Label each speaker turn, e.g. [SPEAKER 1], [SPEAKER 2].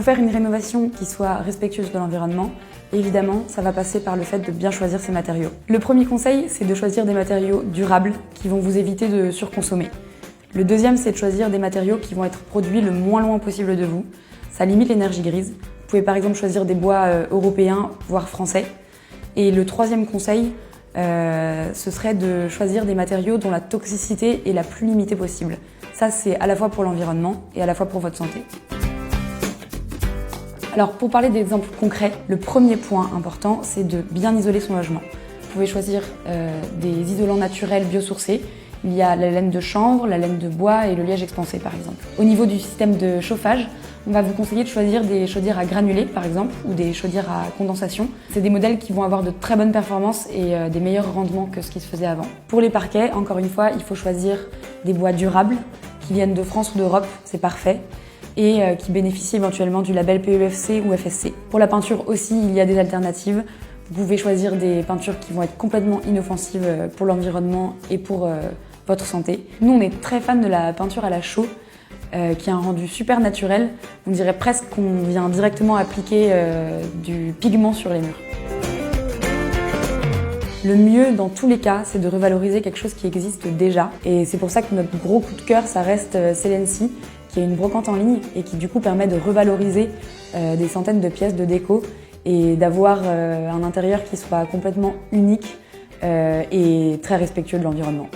[SPEAKER 1] faire une rénovation qui soit respectueuse de l'environnement, évidemment, ça va passer par le fait de bien choisir ses matériaux. Le premier conseil, c'est de choisir des matériaux durables qui vont vous éviter de surconsommer. Le deuxième, c'est de choisir des matériaux qui vont être produits le moins loin possible de vous. Ça limite l'énergie grise. Vous pouvez par exemple choisir des bois européens, voire français. Et le troisième conseil, ce serait de choisir des matériaux dont la toxicité est la plus limitée possible. Ça, c'est à la fois pour l'environnement et à la fois pour votre santé. Alors, pour parler d'exemples concrets, le premier point important, c'est de bien isoler son logement. Vous pouvez choisir des isolants naturels biosourcés. Il y a la laine de chanvre, la laine de bois et le liège expansé, par exemple. Au niveau du système de chauffage, on va vous conseiller de choisir des chaudières à granulés, par exemple, ou des chaudières à condensation. C'est des modèles qui vont avoir de très bonnes performances et des meilleurs rendements que ce qui se faisait avant. Pour les parquets, encore une fois, il faut choisir des bois durables, qui viennent de France ou d'Europe, c'est parfait, et qui bénéficient éventuellement du label PEFC ou FSC. Pour la peinture aussi, il y a des alternatives. Vous pouvez choisir des peintures qui vont être complètement inoffensives pour l'environnement et pour votre santé. Nous, on est très fans de la peinture à la chaux, qui a un rendu super naturel. On dirait presque qu'on vient directement appliquer du pigment sur les murs. Le mieux, dans tous les cas, c'est de revaloriser quelque chose qui existe déjà. Et c'est pour ça que notre gros coup de cœur, ça reste Celency, qui est une brocante en ligne et qui du coup permet de revaloriser des centaines de pièces de déco et d'avoir un intérieur qui soit complètement unique et très respectueux de l'environnement.